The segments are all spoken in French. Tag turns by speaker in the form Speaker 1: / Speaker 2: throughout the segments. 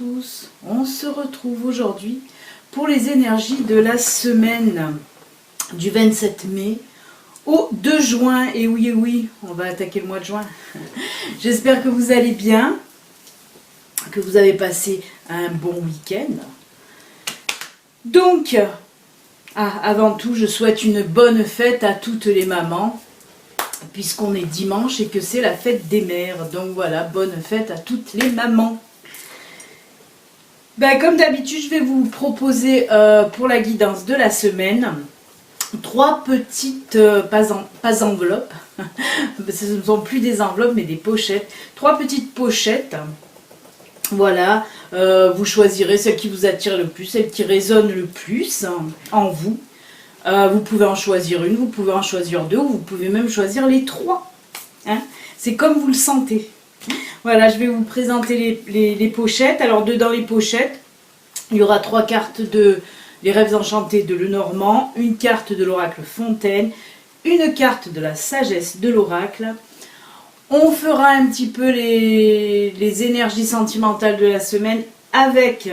Speaker 1: tous, on se retrouve aujourd'hui pour les énergies de la semaine du 27 mai au 2 juin. Et oui, on va attaquer le mois de juin. J'espère que vous allez bien, que vous avez passé un bon week-end. Donc, avant tout, je souhaite une bonne fête à toutes les mamans, puisqu'on est dimanche et que c'est la fête des mères. Donc voilà, bonne fête à toutes les mamans. Ben, comme d'habitude, je vais vous proposer pour la guidance de la semaine 3 petites, pas enveloppes, ce ne sont plus des enveloppes mais des pochettes, 3 petites pochettes. Voilà, vous choisirez celle qui vous attire le plus, celle qui résonne le plus en vous. Vous pouvez en choisir une, vous pouvez en choisir 2, ou vous pouvez même choisir les 3. Hein, c'est comme vous le sentez. Voilà, je vais vous présenter les pochettes. Alors, dedans les pochettes, il y aura 3 cartes de Les Rêves Enchantés de Lenormand, une carte de l'Oracle Fontaine, une carte de la Sagesse de l'Oracle. On fera un petit peu les énergies sentimentales de la semaine avec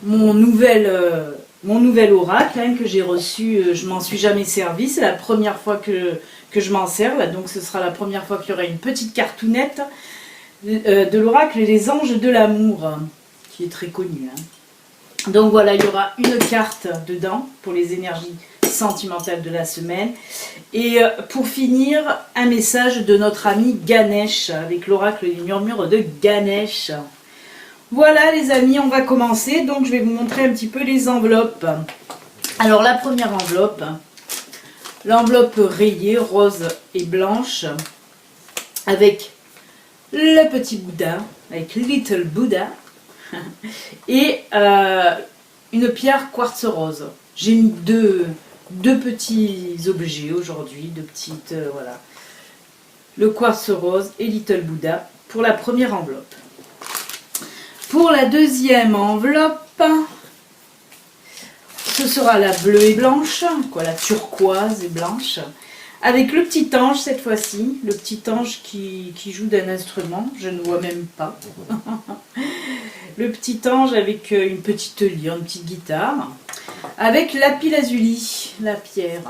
Speaker 1: mon nouvel oracle que j'ai reçu. Je m'en suis jamais servi, c'est la première fois que je m'en sers, là, donc ce sera la première fois qu'il y aura une petite cartounette de l'oracle Les Anges de l'amour, qui est très connue. Hein. Donc voilà, il y aura une carte dedans pour les énergies sentimentales de la semaine. Et pour finir, un message de notre ami Ganesh, avec l'oracle Les Murmures de Ganesh. Voilà les amis, on va commencer. Donc je vais vous montrer un petit peu les enveloppes. Alors la première enveloppe, l'enveloppe rayée, rose et blanche, avec le petit Bouddha, avec Little Buddha, et une pierre quartz rose. J'ai mis deux petits objets aujourd'hui, deux petites, voilà. Le quartz rose et Little Buddha pour la première enveloppe. Pour la deuxième enveloppe, ce sera la bleue et blanche, quoi, la turquoise et blanche, avec le petit ange cette fois-ci, le petit ange qui joue d'un instrument, je ne vois même pas. Le petit ange avec une petite lyre, une petite guitare, avec lapis lazuli, la pierre,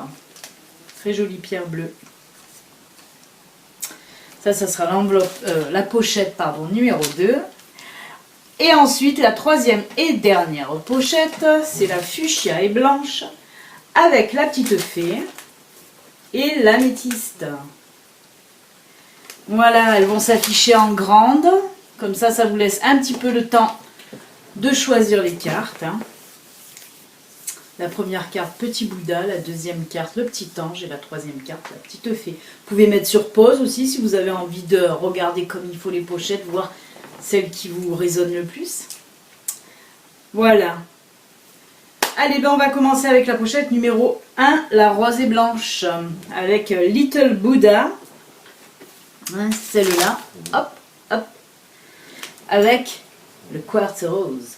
Speaker 1: très jolie pierre bleue. Ça sera l'enveloppe, la pochette, pardon, numéro 2. Et ensuite, la troisième et dernière pochette, c'est la fuchsia et blanche, avec la petite fée et l'améthyste. Voilà, elles vont s'afficher en grande. Comme ça, ça vous laisse un petit peu le temps de choisir les cartes. Hein. La première carte, petit Bouddha. La deuxième carte, le petit ange. Et la troisième carte, la petite fée. Vous pouvez mettre sur pause aussi si vous avez envie de regarder comme il faut les pochettes, voir celle qui vous résonne le plus. Voilà. Allez, ben on va commencer avec la pochette numéro 1, la rose et blanche, avec Little Buddha. Hein, celle-là. Hop, hop. Avec le quartz rose.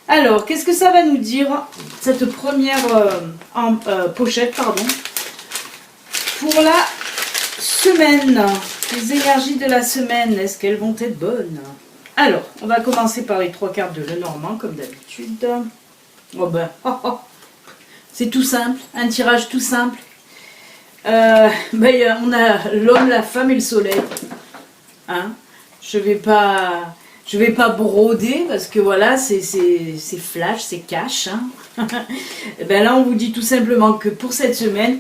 Speaker 1: Alors, qu'est-ce que ça va nous dire, cette première pochette, pardon, pour la semaine? Les énergies de la semaine, est-ce qu'elles vont être bonnes? Alors, on va commencer par les 3 cartes de Lenormand, comme d'habitude. Oh ben, c'est tout simple, un tirage tout simple. Ben, on a l'homme, la femme et le soleil. Hein? Je vais pas broder, parce que voilà, c'est flash, c'est cash. Hein? Et ben là, on vous dit tout simplement que pour cette semaine,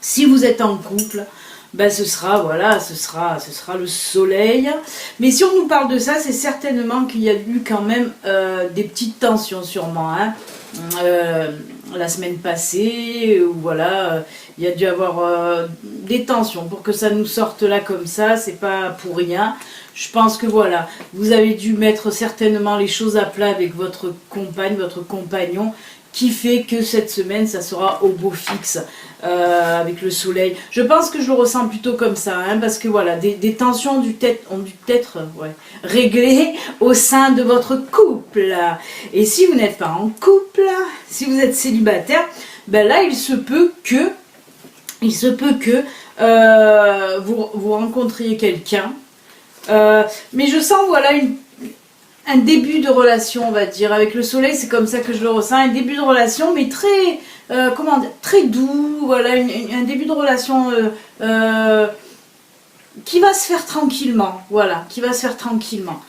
Speaker 1: si vous êtes en couple, ben ce sera le soleil. Mais si on nous parle de ça, c'est certainement qu'il y a eu quand même des petites tensions sûrement. Hein. La semaine passée, ou voilà, il y a dû avoir des tensions pour que ça nous sorte là comme ça, c'est pas pour rien. Je pense que voilà, vous avez dû mettre certainement les choses à plat avec votre compagne, votre compagnon, qui fait que cette semaine, ça sera au beau fixe, avec le soleil. Je pense que je le ressens plutôt comme ça, hein, parce que voilà, des tensions ont dû être réglées au sein de votre couple. Et si vous n'êtes pas en couple, si vous êtes célibataire, ben là, il se peut que vous rencontriez quelqu'un Mais je sens, voilà, un début de relation, on va dire. Avec le soleil, c'est comme ça que je le ressens. Un début de relation, mais très, comment dire, très doux. Voilà, un début de relation qui va se faire tranquillement. Voilà, qui va se faire tranquillement.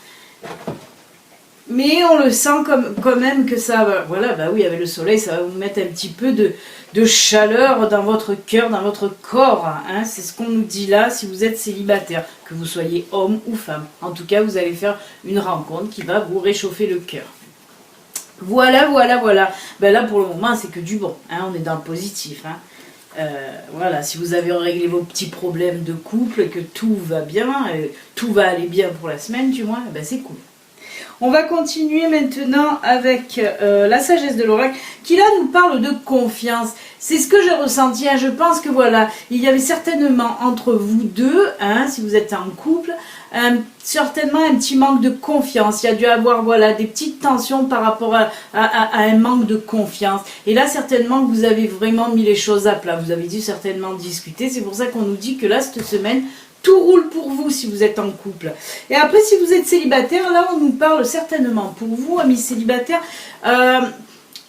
Speaker 1: Mais on le sent quand même que ça va, voilà, bah oui, avec le soleil, ça va vous mettre un petit peu de chaleur dans votre cœur, dans votre corps. Hein. C'est ce qu'on nous dit là, si vous êtes célibataire, que vous soyez homme ou femme. En tout cas, vous allez faire une rencontre qui va vous réchauffer le cœur. Voilà, voilà, voilà. Ben là, pour le moment, c'est que du bon. Hein. On est dans le positif. Hein. Voilà, si vous avez réglé vos petits problèmes de couple, que tout va bien, tout va aller bien pour la semaine, du moins, ben c'est cool. On va continuer maintenant avec la sagesse de l'oracle qui là nous parle de confiance. C'est ce que j'ai ressenti. Hein. Je pense que voilà, il y avait certainement entre vous deux, hein, si vous êtes en couple, certainement un petit manque de confiance. Il y a dû avoir voilà, des petites tensions par rapport à un manque de confiance. Et là, certainement que vous avez vraiment mis les choses à plat. Vous avez dû certainement discuter. C'est pour ça qu'on nous dit que là, cette semaine, tout roule pour vous si vous êtes en couple. Et après, si vous êtes célibataire, là, on nous parle certainement pour vous, amis célibataires.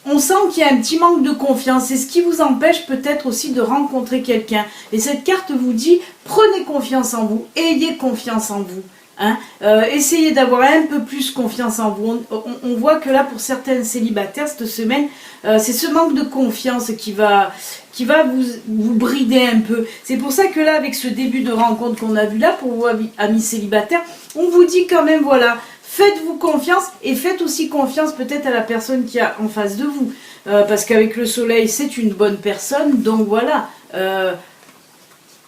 Speaker 1: On sent qu'il y a un petit manque de confiance. C'est ce qui vous empêche peut-être aussi de rencontrer quelqu'un. Et cette carte vous dit, prenez confiance en vous, ayez confiance en vous. Hein, essayez d'avoir un peu plus confiance en vous. On voit que là, pour certains célibataires, cette semaine, c'est ce manque de confiance qui va vous brider un peu. C'est pour ça que là, avec ce début de rencontre qu'on a vu là, pour vous, amis célibataires, on vous dit quand même, voilà, faites-vous confiance et faites aussi confiance peut-être à la personne qui est en face de vous. Parce qu'avec le soleil, c'est une bonne personne, donc voilà.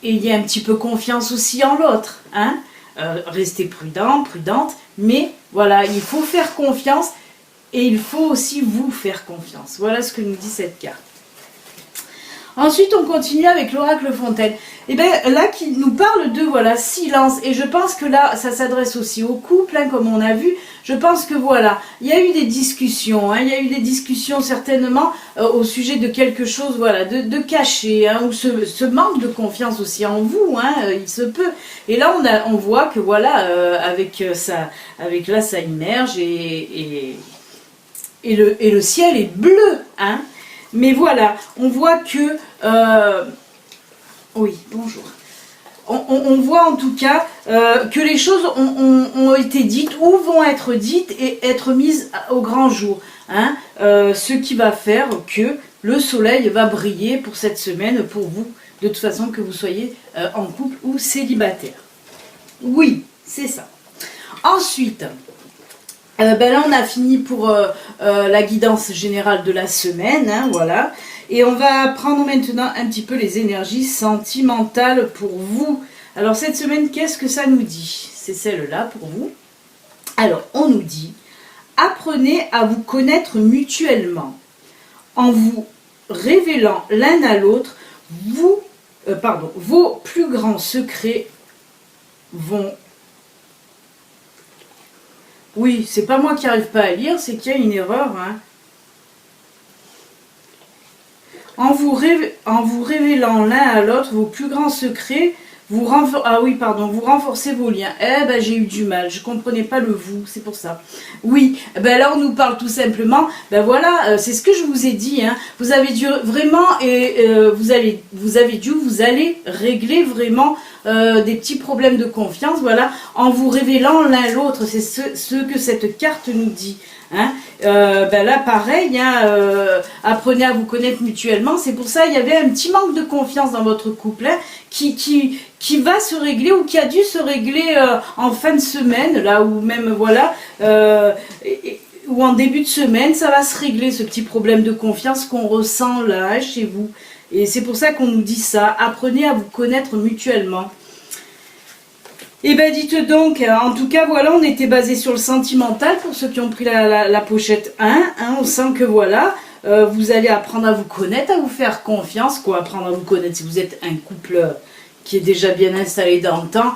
Speaker 1: Ayez un petit peu confiance aussi en l'autre, hein. Restez prudent, prudente, mais voilà, il faut faire confiance et il faut aussi vous faire confiance. Voilà ce que nous dit cette carte. Ensuite, on continue avec l'oracle Fontaine. Et bien là, qui nous parle de voilà silence. Et je pense que là, ça s'adresse aussi au couple, hein, comme on a vu. Je pense que voilà, il y a eu des discussions. Hein, il y a eu des discussions certainement au sujet de quelque chose, voilà, de caché, hein, ou ce manque de confiance aussi en vous. Hein, il se peut. Et là, on voit que voilà, avec là, ça immerge et le ciel est bleu, hein. Mais voilà, on voit que... oui, bonjour. On voit en tout cas que les choses ont été dites ou vont être dites et être mises au grand jour. Hein, ce qui va faire que le soleil va briller pour cette semaine, pour vous, de toute façon que vous soyez en couple ou célibataire. Oui, c'est ça. Ensuite... ben là on a fini pour la guidance générale de la semaine, hein, voilà. Et on va prendre maintenant un petit peu les énergies sentimentales pour vous. Alors cette semaine, qu'est-ce que ça nous dit? C'est celle-là pour vous. Alors on nous dit, apprenez à vous connaître mutuellement. En vous révélant l'un à l'autre, vos plus grands secrets vont... Oui, c'est pas moi qui n'arrive pas à lire, c'est qu'il y a une erreur. Hein. En vous révélant l'un à l'autre vos plus grands secrets, vous renforcez vos liens. Eh ben j'ai eu du mal, je comprenais pas le vous, c'est pour ça. Oui, ben là on nous parle tout simplement, ben voilà, c'est ce que je vous ai dit. Hein. Vous avez dû vraiment, vous allez régler vraiment des petits problèmes de confiance, voilà, en vous révélant l'un l'autre. C'est ce que cette carte nous dit. Hein. Ben là pareil, hein, apprenez à vous connaître mutuellement. C'est pour ça il y avait un petit manque de confiance dans votre couple, hein, qui va se régler ou qui a dû se régler en fin de semaine, là, ou même voilà, ou en début de semaine, ça va se régler, ce petit problème de confiance qu'on ressent là chez vous. Et c'est pour ça qu'on nous dit ça, apprenez à vous connaître mutuellement. Et ben dites donc, en tout cas voilà, on était basé sur le sentimental pour ceux qui ont pris la pochette 1, hein, on sent que voilà, vous allez apprendre à vous connaître, à vous faire confiance, quoi, apprendre à vous connaître si vous êtes un couple qui est déjà bien installé dans le temps,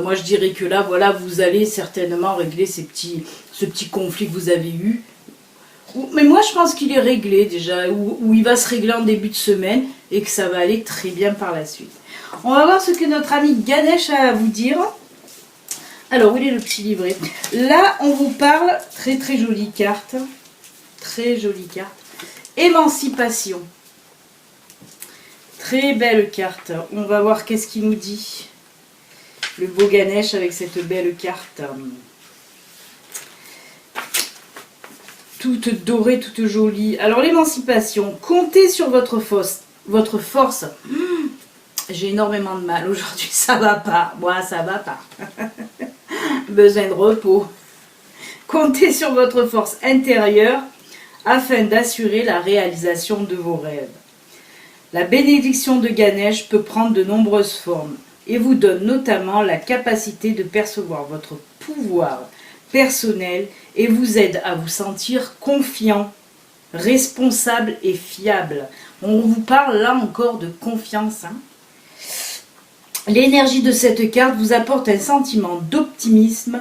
Speaker 1: moi je dirais que là voilà, vous allez certainement régler ce petit conflit que vous avez eu. Mais moi je pense qu'il est réglé déjà, ou il va se régler en début de semaine et que ça va aller très bien par la suite. On va voir ce que notre ami Ganesh a à vous dire. Alors, où est le petit livret? Là, on vous parle, très très jolie carte. Très jolie carte. Émancipation. Très belle carte. On va voir qu'est-ce qu'il nous dit. Le beau Ganesh avec cette belle carte. Toute dorée, toute jolie. Alors, l'émancipation. Comptez sur votre force. J'ai énormément de mal aujourd'hui, ça va pas. Moi, ça va pas. Besoin de repos. Comptez sur votre force intérieure afin d'assurer la réalisation de vos rêves. La bénédiction de Ganesh peut prendre de nombreuses formes et vous donne notamment la capacité de percevoir votre pouvoir personnel et vous aide à vous sentir confiant, responsable et fiable. On vous parle là encore de confiance. L'énergie de cette carte vous apporte un sentiment d'optimisme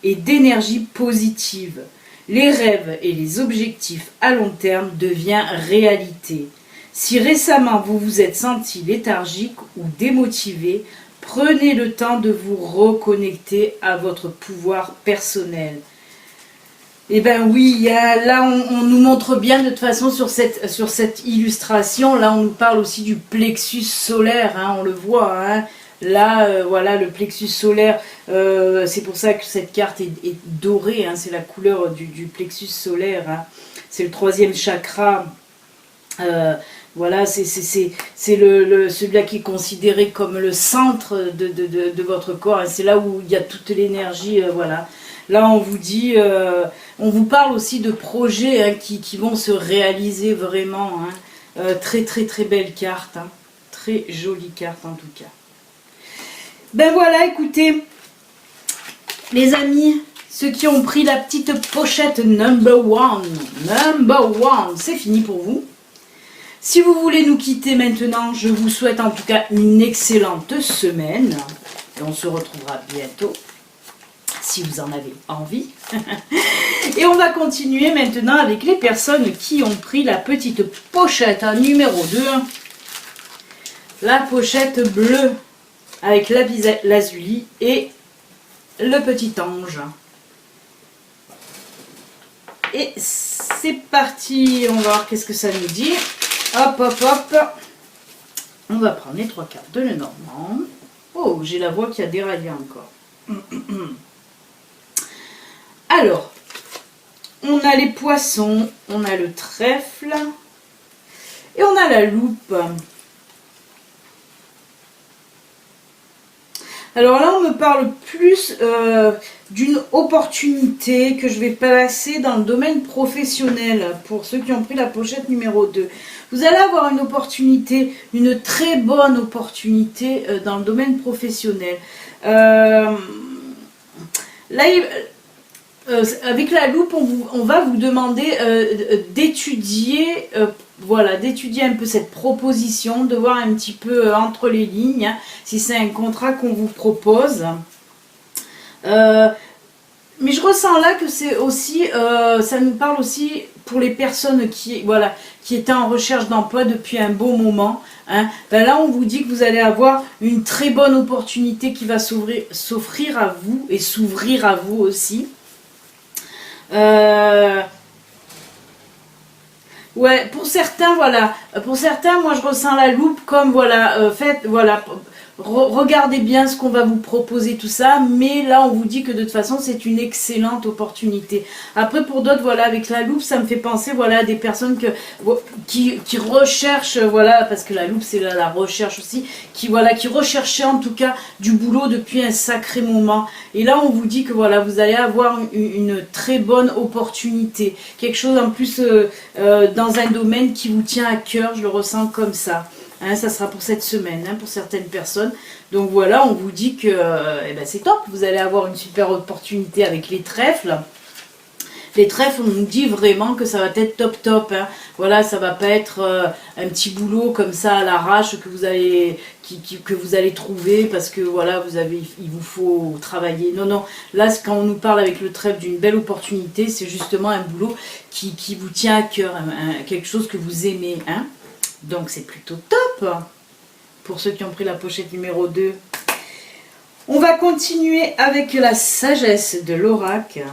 Speaker 1: et d'énergie positive. Les rêves et les objectifs à long terme deviennent réalité. Si récemment vous vous êtes senti léthargique ou démotivé, prenez le temps de vous reconnecter à votre pouvoir personnel. Eh bien oui, là on nous montre bien de toute façon sur cette illustration, là on nous parle aussi du plexus solaire, hein, on le voit, hein. Là voilà le plexus solaire, c'est pour ça que cette carte est dorée, hein, c'est la couleur du plexus solaire, hein. C'est le 3e chakra, voilà, c'est celui-là qui est considéré comme le centre de votre corps, hein. C'est là où il y a toute l'énergie, voilà. Là, on vous dit, on vous parle aussi de projets, hein, qui vont se réaliser vraiment. Hein. Très très très belle carte, hein. Très jolie carte en tout cas. Ben voilà, écoutez, les amis, ceux qui ont pris la petite pochette number one, c'est fini pour vous. Si vous voulez nous quitter maintenant, je vous souhaite en tout cas une excellente semaine. Et on se retrouvera bientôt, si vous en avez envie. Et on va continuer maintenant avec les personnes qui ont pris la petite pochette numéro 2. La pochette bleue avec lapis lazuli et le petit ange. Et c'est parti, on va voir qu'est-ce que ça nous dit. Hop, hop, hop. On va prendre les 3 cartes de Lenormand. Oh, j'ai la voix qui a déraillé encore. Alors, on a les poissons, on a le trèfle et on a la loupe. Alors là, on me parle plus d'une opportunité que je vais passer dans le domaine professionnel pour ceux qui ont pris la pochette numéro 2. Vous allez avoir une opportunité, une très bonne opportunité dans le domaine professionnel. Là, avec la loupe, on va vous demander d'étudier, voilà, d'étudier un peu cette proposition, de voir un petit peu entre les lignes, hein, si c'est un contrat qu'on vous propose. Mais je ressens là que c'est aussi, ça nous parle aussi pour les personnes qui étaient en recherche d'emploi depuis un bon moment. Hein. Ben là, on vous dit que vous allez avoir une très bonne opportunité qui va s'offrir à vous et s'ouvrir à vous aussi. Ouais, pour certains, voilà. Pour certains, moi, je ressens la loupe comme, voilà, regardez bien ce qu'on va vous proposer, tout ça. Mais là, on vous dit que de toute façon, c'est une excellente opportunité. Après, pour d'autres, voilà, avec la loupe, ça me fait penser, voilà, à des personnes qui recherchent, voilà, parce que la loupe, c'est la recherche aussi, qui recherchaient en tout cas du boulot depuis un sacré moment. Et là, on vous dit que, voilà, vous allez avoir une très bonne opportunité. Quelque chose en plus dans un domaine qui vous tient à cœur, je le ressens comme ça. Hein, ça sera pour cette semaine, hein, pour certaines personnes. Donc voilà, on vous dit que c'est top, vous allez avoir une super opportunité avec les trèfles. Les trèfles, on nous dit vraiment que ça va être top top. Hein. Voilà, ça va pas être un petit boulot comme ça à l'arrache que vous allez trouver parce que voilà, il vous faut travailler. Non, non. Là, quand on nous parle avec le trèfle d'une belle opportunité, c'est justement un boulot qui vous tient à cœur, quelque chose que vous aimez. Hein. Donc c'est plutôt top pour ceux qui ont pris la pochette numéro 2. On va continuer avec la sagesse de l'oracle.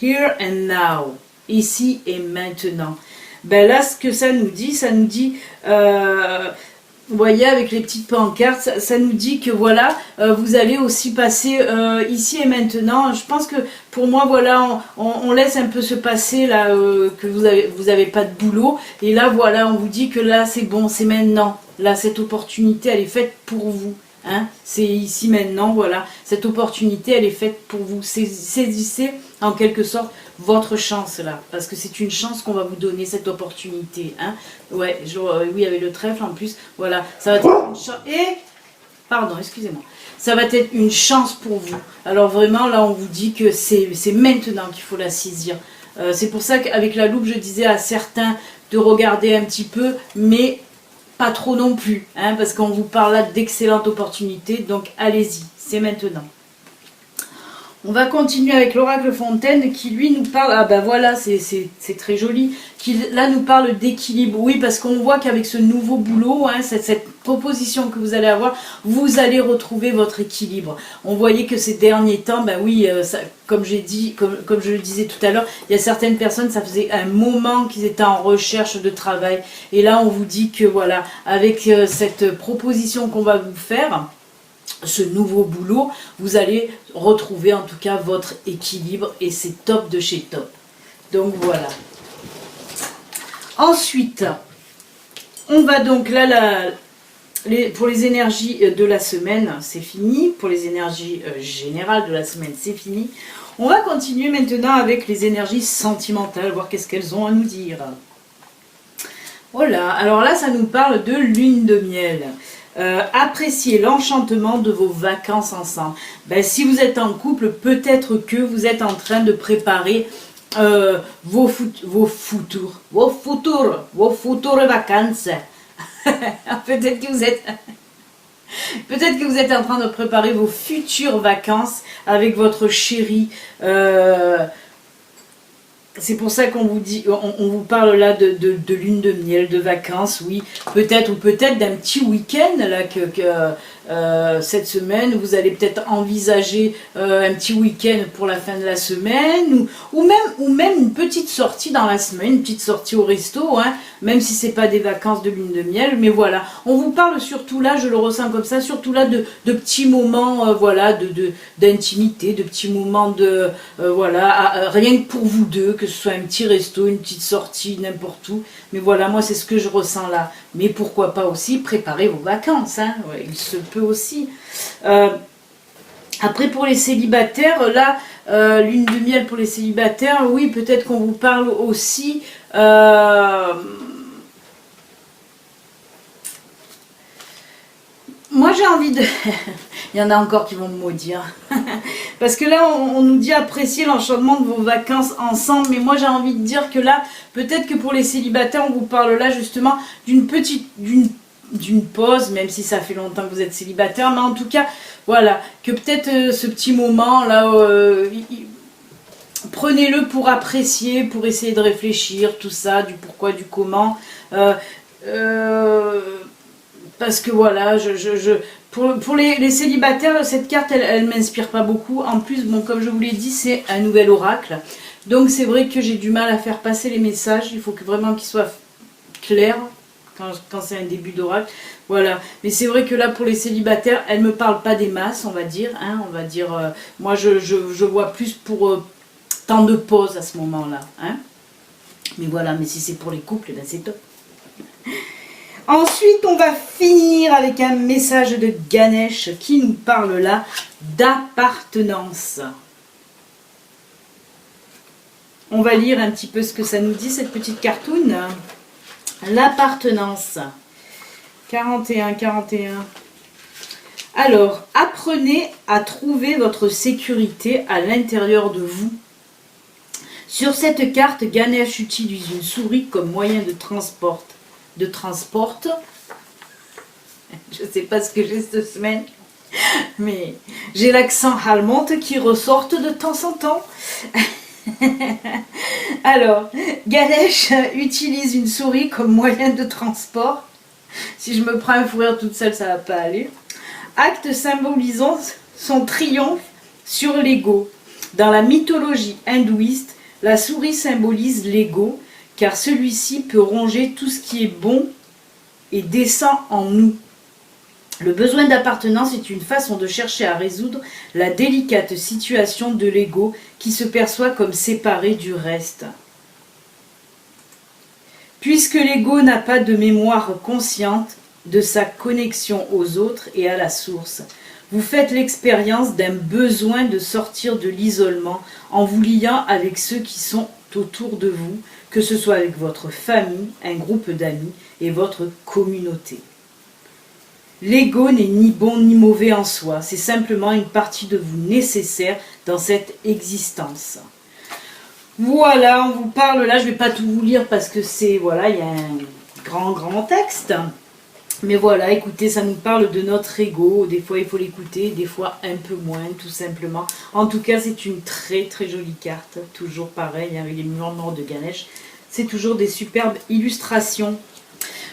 Speaker 1: Here and now, ici et maintenant. Ben là, ce que ça nous dit, vous voyez, avec les petites pancartes, ça nous dit que voilà, vous allez aussi passer ici et maintenant. Je pense que pour moi, voilà, on laisse un peu se passer là, que vous avez pas de boulot. Et là, voilà, on vous dit que là, c'est bon, c'est maintenant. Là, cette opportunité, elle est faite pour vous. Hein, c'est ici maintenant, voilà, cette opportunité elle est faite pour vous. Saisissez en quelque sorte votre chance là, parce que c'est une chance qu'on va vous donner, cette opportunité. Hein. Ouais, oui, avec le trèfle en plus, voilà, ça va être une chance. Et, pardon, excusez-moi, ça va être une chance pour vous. Alors vraiment là, on vous dit que c'est maintenant qu'il faut la saisir. C'est pour ça qu'avec la loupe, je disais à certains de regarder un petit peu, mais pas trop non plus, hein, parce qu'on vous parle là d'excellentes opportunités, donc allez-y, c'est maintenant. On va continuer avec l'oracle Fontaine qui lui nous parle, ah ben voilà, c'est très joli, qui là nous parle d'équilibre, oui, parce qu'on voit qu'avec ce nouveau boulot, hein, cette proposition que vous allez avoir, vous allez retrouver votre équilibre. On voyait que ces derniers temps, ben oui, comme j'ai dit, comme je le disais tout à l'heure, il y a certaines personnes, ça faisait un moment qu'ils étaient en recherche de travail, et là on vous dit que voilà, avec cette proposition qu'on va vous faire, ce nouveau boulot, vous allez retrouver en tout cas votre équilibre et c'est top de chez top. Donc voilà. Ensuite, on va donc là, pour les énergies de la semaine, c'est fini. Pour les énergies générales de la semaine, c'est fini. On va continuer maintenant avec les énergies sentimentales, voir qu'est-ce qu'elles ont à nous dire. Voilà, alors là, ça nous parle de lune de miel. Appréciez l'enchantement de vos vacances ensemble. Ben, si vous êtes en couple, peut-être que vous êtes en train de préparer vos futures vacances. Peut-être que vous êtes en train de préparer vos futures vacances avec votre chéri. C'est pour ça qu'on vous dit, on vous parle là de lune de miel, de vacances, oui. Peut-être d'un petit week-end là cette semaine, vous allez peut-être envisager un petit week-end pour la fin de la semaine, ou même une petite sortie dans la semaine, une petite sortie au resto, hein, même si c'est pas des vacances de lune de miel, mais voilà. On vous parle surtout là, je le ressens comme ça, surtout là de petits moments, voilà, d'intimité, de petits moments de, voilà, rien que pour vous deux, que ce soit un petit resto, une petite sortie, n'importe où. Mais voilà, moi c'est ce que je ressens là. Mais pourquoi pas aussi préparer vos vacances, hein, ouais, il se peut aussi. Après pour les célibataires, là, lune de miel pour les célibataires, oui, peut-être qu'on vous parle aussi... Moi j'ai envie de... Il y en a encore qui vont me maudire. Parce que là on nous dit apprécier l'enchantement de vos vacances ensemble. Mais moi j'ai envie de dire que là, peut-être que pour les célibataires, on vous parle là justement d'une pause, même si ça fait longtemps que vous êtes célibataire. Mais en tout cas, voilà, que peut-être ce petit moment là... prenez-le pour apprécier, pour essayer de réfléchir, tout ça, du pourquoi, du comment. Parce que voilà, pour les célibataires, cette carte, elle m'inspire pas beaucoup. En plus, bon, comme je vous l'ai dit, c'est un nouvel oracle. Donc c'est vrai que j'ai du mal à faire passer les messages. Il faut vraiment qu'ils soient clairs quand c'est un début d'oracle. Voilà. Mais c'est vrai que là, pour les célibataires, elle me parle pas des masses, on va dire. Hein, on va dire, moi, je vois plus pour temps de pause à ce moment-là. Hein. Mais voilà, mais si c'est pour les couples, ben c'est top. Ensuite, on va finir avec un message de Ganesh qui nous parle là d'appartenance. On va lire un petit peu ce que ça nous dit, cette petite cartoon. L'appartenance. 41. Alors, apprenez à trouver votre sécurité à l'intérieur de vous. Sur cette carte, Ganesh utilise une souris comme moyen de transport. Je ne sais pas ce que j'ai cette semaine, mais j'ai l'accent allemand qui ressort de temps en temps. Alors, Ganesh utilise une souris comme moyen de transport. Si je me prends un fou rire toute seule, ça ne va pas aller. acte symbolisant son triomphe sur l'ego. Dans la mythologie hindouiste, la souris symbolise l'ego, car celui-ci peut ronger tout ce qui est bon et descend en nous. Le besoin d'appartenance est une façon de chercher à résoudre la délicate situation de l'ego qui se perçoit comme séparé du reste. Puisque l'ego n'a pas de mémoire consciente de sa connexion aux autres et à la source, vous faites l'expérience d'un besoin de sortir de l'isolement en vous liant avec ceux qui sont autour de vous, que ce soit avec votre famille, un groupe d'amis et votre communauté. L'ego n'est ni bon ni mauvais en soi, c'est simplement une partie de vous nécessaire dans cette existence. Voilà, on vous parle là, je ne vais pas tout vous lire parce que c'est, voilà, il y a un grand texte. Mais voilà, écoutez, ça nous parle de notre ego. Des fois, il faut l'écouter, des fois un peu moins, tout simplement. En tout cas, c'est une très jolie carte. Toujours pareil, avec les murmures de Ganesh. C'est toujours des superbes illustrations.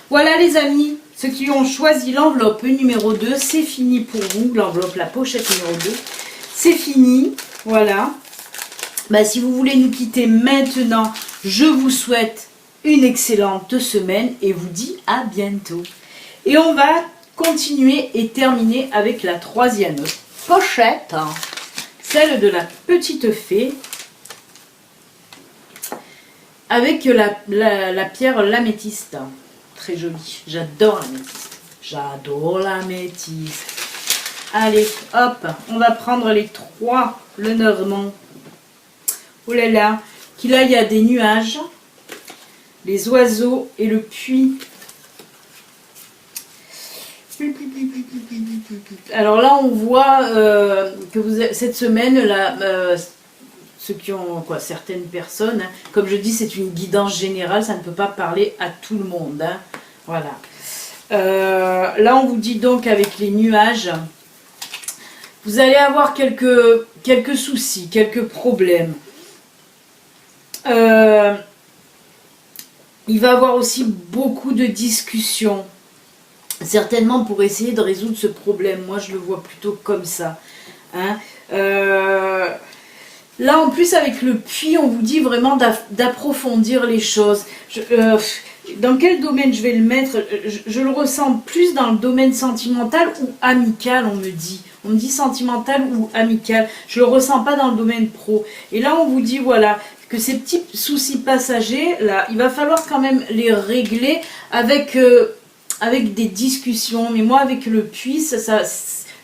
Speaker 1: Voilà les amis, ceux qui ont choisi l'enveloppe numéro 2, c'est fini pour vous. L'enveloppe, la pochette numéro 2, c'est fini. Voilà. Bah, si vous voulez nous quitter maintenant, je vous souhaite une excellente semaine et vous dis à bientôt. Et on va continuer et terminer avec la troisième pochette, celle de la petite fée, avec la pierre l'améthyste. Très jolie, j'adore l'améthyste. J'adore l'améthyste. Allez, hop, on va prendre les trois Lenormand. Oh là là, là il y a des nuages, les oiseaux et le puits. Alors là, on voit que cette semaine, là, ceux qui ont, certaines personnes, hein, comme je dis, c'est une guidance générale, ça ne peut pas parler à tout le monde. Hein, voilà. Là, on vous dit donc avec les nuages, vous allez avoir quelques soucis, quelques problèmes. Il va y avoir aussi beaucoup de discussions. Certainement pour essayer de résoudre ce problème. Moi, je le vois plutôt comme ça. Hein. Là, en plus, avec le puits, on vous dit vraiment d'approfondir les choses. Dans quel domaine je vais le mettre? Je le ressens plus dans le domaine sentimental ou amical, on me dit. On me dit sentimental ou amical. Je ne le ressens pas dans le domaine pro. Et là, on vous dit, voilà, que ces petits soucis passagers, là, il va falloir quand même les régler avec des discussions. Mais moi, avec le puits,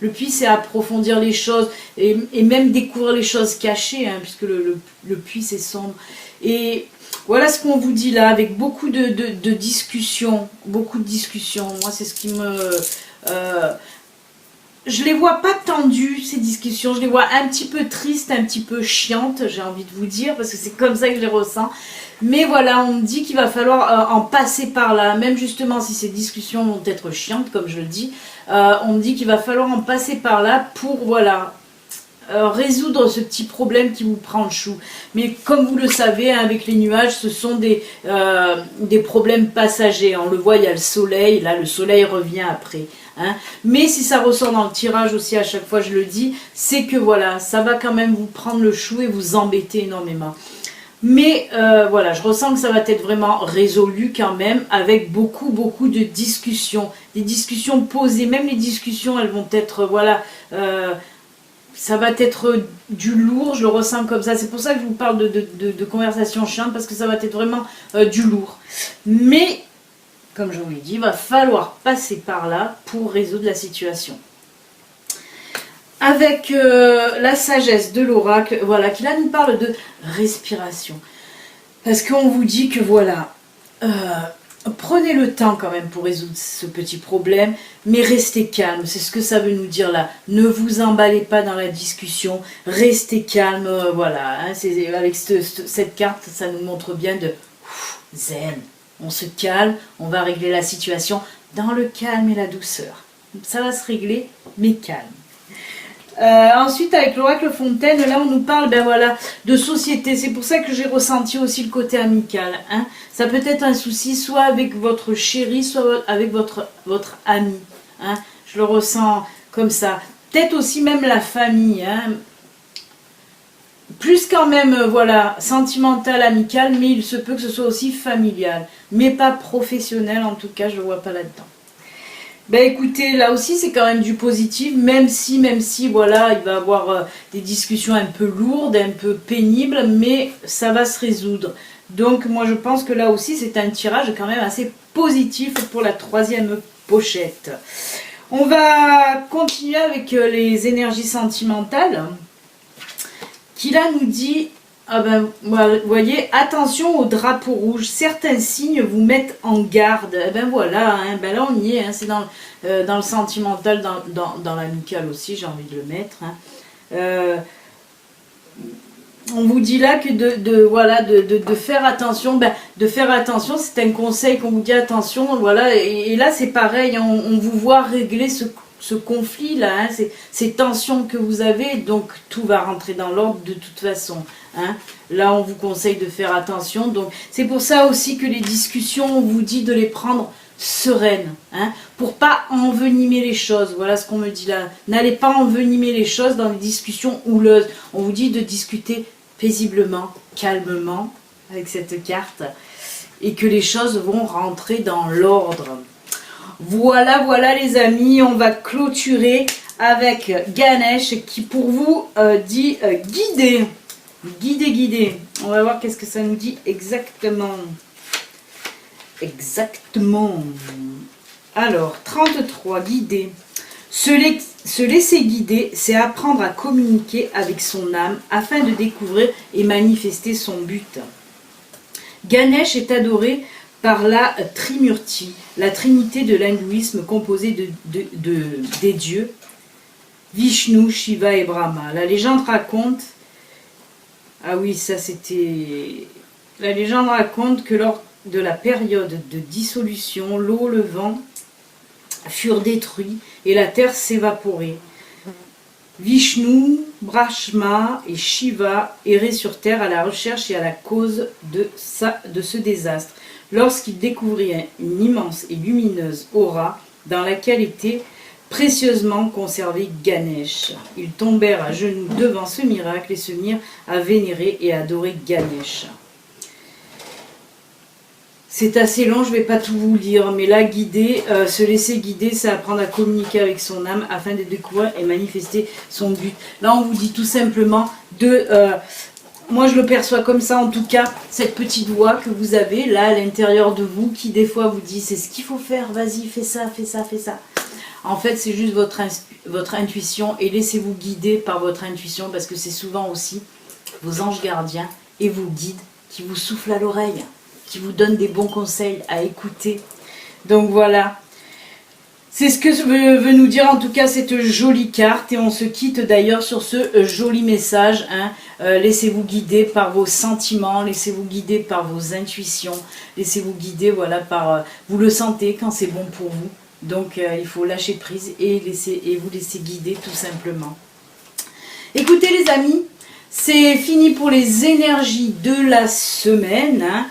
Speaker 1: le puits, c'est approfondir les choses et même découvrir les choses cachées, hein, puisque le puits, c'est sombre. Et voilà ce qu'on vous dit là, avec beaucoup de discussions. Beaucoup de discussions. Moi, c'est ce qui me... je les vois pas tendues, ces discussions. Je les vois un petit peu tristes, un petit peu chiantes, j'ai envie de vous dire, parce que c'est comme ça que je les ressens. Mais voilà, on me dit qu'il va falloir en passer par là, même justement si ces discussions vont être chiantes, comme je le dis, on me dit qu'il va falloir en passer par là pour, voilà, résoudre ce petit problème qui vous prend le chou. Mais comme vous le savez, hein, avec les nuages, ce sont des problèmes passagers. On le voit, il y a le soleil, là le soleil revient après. Hein. Mais si ça ressort dans le tirage aussi, à chaque fois je le dis, c'est que voilà, ça va quand même vous prendre le chou et vous embêter énormément. Mais voilà, je ressens que ça va être vraiment résolu quand même, avec beaucoup de discussions. Des discussions posées, même les discussions, elles vont être, voilà, ça va être du lourd, je le ressens comme ça. C'est pour ça que je vous parle de conversation chiante, parce que ça va être vraiment du lourd. Mais, comme je vous l'ai dit, il va falloir passer par là pour résoudre la situation. Avec la sagesse de l'oracle, voilà, qui là nous parle de respiration. Parce qu'on vous dit que voilà, prenez le temps quand même pour résoudre ce petit problème, mais restez calme, c'est ce que ça veut nous dire là. Ne vous emballez pas dans la discussion, restez calme, voilà. Hein, avec cette carte, ça nous montre bien de zen. On se calme, on va régler la situation dans le calme et la douceur. Ça va se régler, mais calme. Ensuite, avec l'oracle Fontaine, là on nous parle voilà, de société. C'est pour ça que j'ai ressenti aussi le côté amical. Hein. Ça peut être un souci soit avec votre chéri, soit avec votre ami. Hein. Je le ressens comme ça. Peut-être aussi même la famille, hein. Plus quand même, voilà, sentimental, amical, mais il se peut que ce soit aussi familial. Mais pas professionnel, en tout cas, je ne le vois pas là-dedans. Ben écoutez, là aussi c'est quand même du positif, même si, voilà, il va y avoir des discussions un peu lourdes, un peu pénibles, mais ça va se résoudre. Donc moi je pense que là aussi c'est un tirage quand même assez positif pour la troisième pochette. On va continuer avec les énergies sentimentales, qui là nous dit... Ah ben, vous voyez, attention au drapeau rouge. Certains signes vous mettent en garde. Eh ben voilà, hein, ben là on y est. Hein, c'est dans le sentimental, dans l'amical aussi, j'ai envie de le mettre. Hein. On vous dit là que de faire attention. Ben, de faire attention, c'est un conseil qu'on vous dit attention. Voilà, et là c'est pareil. On vous voit régler ce conflit là, hein, ces tensions que vous avez, donc tout va rentrer dans l'ordre de toute façon. Hein. Là on vous conseille de faire attention, donc c'est pour ça aussi que les discussions, on vous dit de les prendre sereines, hein, pour pas envenimer les choses. Voilà ce qu'on me dit là, n'allez pas envenimer les choses dans les discussions houleuses. On vous dit de discuter paisiblement, calmement avec cette carte, et que les choses vont rentrer dans l'ordre. Voilà les amis, on va clôturer avec Ganesh qui pour vous dit guider. Guider. On va voir qu'est-ce que ça nous dit exactement. Alors, 33, guider. Se laisser guider, c'est apprendre à communiquer avec son âme afin de découvrir et manifester son but. Ganesh est adoré par la Trimurti, la trinité de l'hindouisme composée des dieux Vishnu, Shiva et Brahma. La légende raconte, ah oui, ça c'était... La légende raconte que lors de la période de dissolution, l'eau, le vent furent détruits et la terre s'évaporait. Vishnu, Brahma et Shiva erraient sur terre à la recherche et à la cause de ce désastre. Lorsqu'ils découvrirent une immense et lumineuse aura dans laquelle était précieusement conservé Ganesh, ils tombèrent à genoux devant ce miracle et se mirent à vénérer et adorer Ganesh. C'est assez long, je ne vais pas tout vous lire, mais là, guider, se laisser guider, c'est apprendre à communiquer avec son âme afin de découvrir et manifester son but. Là, on vous dit tout simplement de... moi, je le perçois comme ça, en tout cas, cette petite voix que vous avez là à l'intérieur de vous, qui des fois vous dit, c'est ce qu'il faut faire, vas-y, fais ça. En fait, c'est juste votre intuition, et laissez-vous guider par votre intuition, parce que c'est souvent aussi vos anges gardiens et vos guides qui vous soufflent à l'oreille, qui vous donnent des bons conseils à écouter. Donc voilà, c'est ce que veut nous dire en tout cas cette jolie carte, et on se quitte d'ailleurs sur ce joli message. Hein. Laissez-vous guider par vos sentiments, laissez-vous guider par vos intuitions, laissez-vous guider voilà, par... vous le sentez quand c'est bon pour vous. Donc il faut lâcher prise et vous laisser guider tout simplement. Écoutez les amis, c'est fini pour les énergies de la semaine. Hein.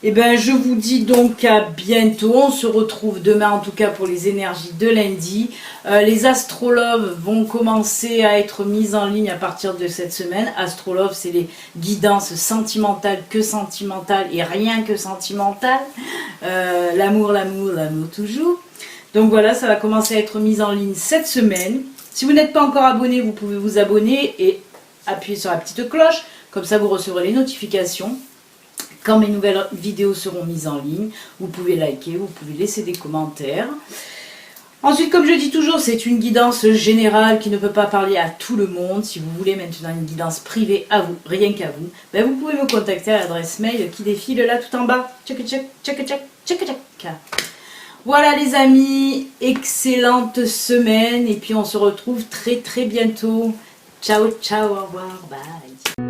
Speaker 1: Et ben je vous dis donc à bientôt. On se retrouve demain en tout cas pour les énergies de lundi. Les astrologues vont commencer à être mises en ligne à partir de cette semaine. Astrologue, c'est les guidances sentimentales et rien que sentimentales. L'amour toujours. Donc voilà, ça va commencer à être mis en ligne cette semaine. Si vous n'êtes pas encore abonné, vous pouvez vous abonner et appuyer sur la petite cloche. Comme ça, vous recevrez les notifications quand mes nouvelles vidéos seront mises en ligne. Vous pouvez liker, vous pouvez laisser des commentaires. Ensuite, comme je dis toujours, c'est une guidance générale qui ne peut pas parler à tout le monde. Si vous voulez maintenant une guidance privée à vous, rien qu'à vous, ben vous pouvez me contacter à l'adresse mail qui défile là tout en bas. Tchac. Voilà les amis, excellente semaine et puis on se retrouve très bientôt. Ciao, au revoir, bye.